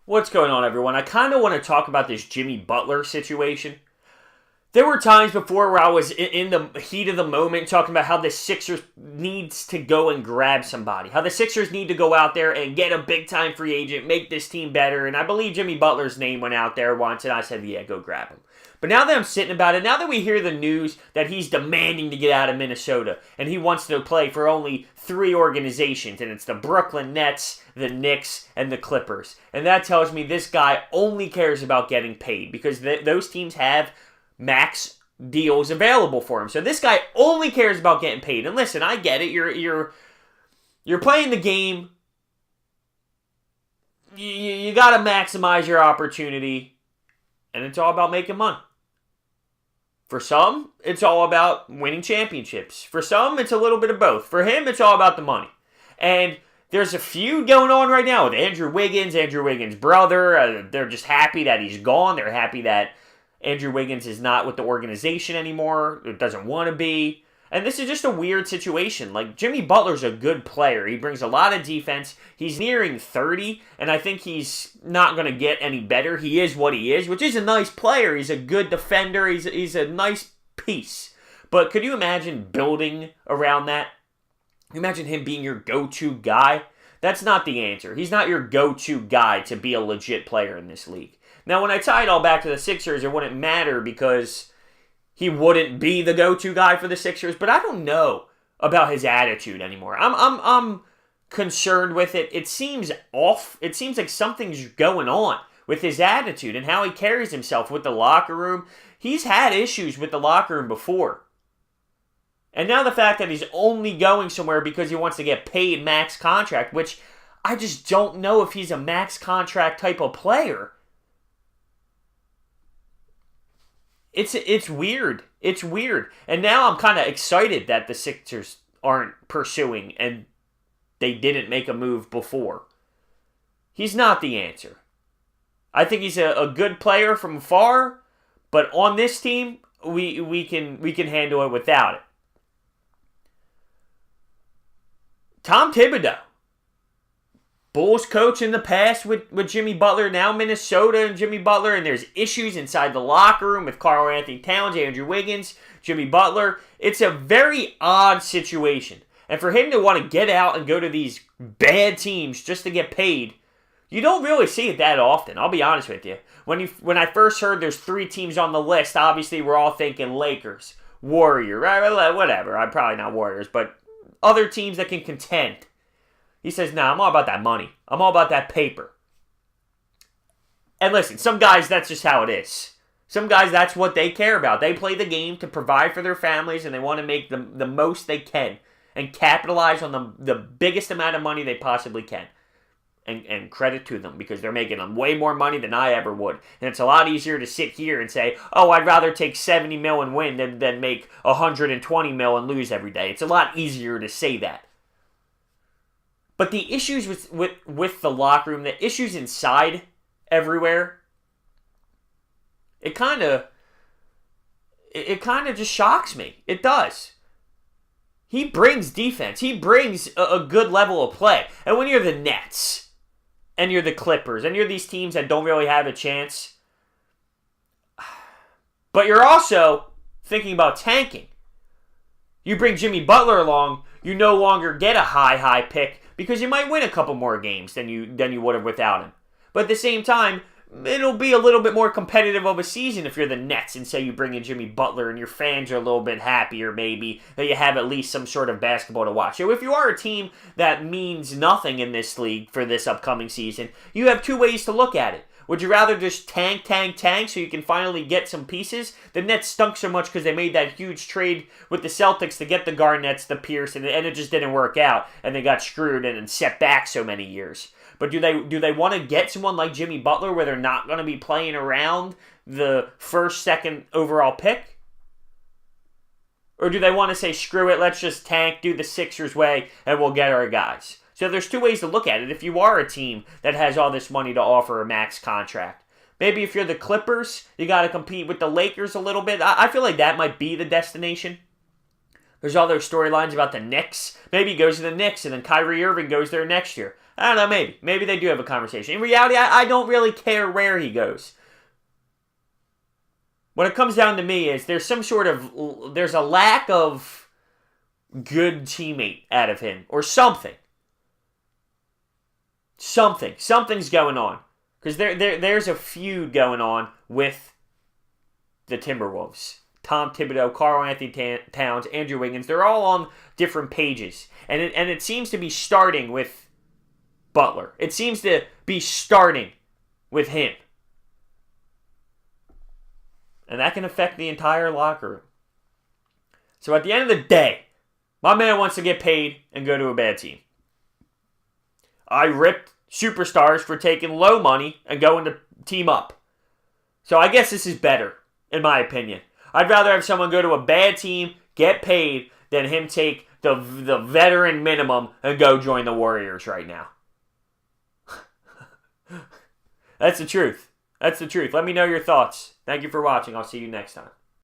What's going on, everyone? I kind of want to talk about this Jimmy Butler situation. There were times before where I was in the heat of the moment talking about how the Sixers needs to go and grab somebody. How the Sixers need to go out there and get a big-time free agent, make this team better. And I believe Jimmy Butler's name went out there once, and I said, yeah, go grab him. But now that I'm sitting about it, now that we hear the news that he's demanding to get out of Minnesota, and he wants to play for only 3 organizations, and it's the Brooklyn Nets, the Knicks, and the Clippers. And that tells me this guy only cares about getting paid, because those teams have max deals available for him. So this guy only cares about getting paid. And listen, I get it. You're playing the game. You got to maximize your opportunity, and it's all about making money. For some, it's all about winning championships. For some, it's a little bit of both. For him, it's all about the money. And there's a feud going on right now with Andrew Wiggins' brother. They're just happy that he's gone. They're happy that Andrew Wiggins is not with the organization anymore. It doesn't want to be. And this is just a weird situation. Like, Jimmy Butler's a good player. He brings a lot of defense. He's nearing 30, and I think he's not going to get any better. He is what he is, which is a nice player. He's a good defender. He's a nice piece. But could you imagine building around that? Imagine him being your go-to guy. That's not the answer. He's not your go-to guy to be a legit player in this league. Now, when I tie it all back to the Sixers, it wouldn't matter because he wouldn't be the go-to guy for the Sixers, but I don't know about his attitude anymore. I'm concerned with it. It seems off. It seems like something's going on with his attitude and how he carries himself with the locker room. He's had issues with the locker room before. And now the fact that he's only going somewhere because he wants to get paid max contract, which I just don't know if he's a max contract type of player. It's weird. It's weird. And now I'm kind of excited that the Sixers aren't pursuing and they didn't make a move before. He's not the answer. I think he's a good player from afar, but on this team, we can handle it without it. Tom Thibodeau. Bulls coach in the past with Jimmy Butler, now Minnesota and Jimmy Butler, and there's issues inside the locker room with Karl Anthony Towns, Andrew Wiggins, Jimmy Butler. It's a very odd situation. And for him to want to get out and go to these bad teams just to get paid, you don't really see it that often, I'll be honest with you. When I first heard there's 3 teams on the list, obviously we're all thinking Lakers, Warriors, right? Whatever, I'm probably not Warriors, but other teams that can contend. He says, nah, I'm all about that money. I'm all about that paper. And listen, some guys, that's just how it is. Some guys, that's what they care about. They play the game to provide for their families, and they want to make the most they can and capitalize on the biggest amount of money they possibly can. And credit to them, because they're making them way more money than I ever would. And it's a lot easier to sit here and say, oh, I'd rather take 70 mil and win than make 120 mil and lose every day. It's a lot easier to say that. But the issues with the locker room, the issues inside everywhere, it kind of just shocks me. It does. He brings defense. He brings a good level of play. And when you're the Nets, and you're the Clippers, and you're these teams that don't really have a chance, but you're also thinking about tanking. You bring Jimmy Butler along, you no longer get a high pick, because you might win a couple more games than you would have without him. But at the same time, it'll be a little bit more competitive of a season if you're the Nets and say you bring in Jimmy Butler and your fans are a little bit happier maybe that you have at least some sort of basketball to watch. So if you are a team that means nothing in this league for this upcoming season, you have 2 ways to look at it. Would you rather just tank so you can finally get some pieces? The Nets stunk so much because they made that huge trade with the Celtics to get the Garnetts, the Pierce, and it just didn't work out, and they got screwed and set back so many years. But do they want to get someone like Jimmy Butler where they're not going to be playing around the first, second overall pick? Or do they want to say, screw it, let's just tank, do the Sixers way, and we'll get our guys? So there's 2 ways to look at it. If you are a team that has all this money to offer a max contract, maybe if you're the Clippers, you got to compete with the Lakers a little bit. I feel like that might be the destination. There's all those storylines about the Knicks. Maybe he goes to the Knicks and then Kyrie Irving goes there next year. I don't know, maybe. Maybe they do have a conversation. In reality, I don't really care where he goes. What it comes down to me is there's a lack of good teammate out of him. Or something. Something's going on. Because there's a feud going on with the Timberwolves. Tom Thibodeau, Karl-Anthony Towns, Andrew Wiggins, they're all on different pages. And it seems to be starting with Butler. It seems to be starting with him. And that can affect the entire locker room. So at the end of the day, my man wants to get paid and go to a bad team. I ripped superstars for taking low money and going to team up. So I guess this is better, in my opinion. I'd rather have someone go to a bad team, get paid, than him take the veteran minimum and go join the Warriors right now. That's the truth. Let me know your thoughts. Thank you for watching. I'll see you next time.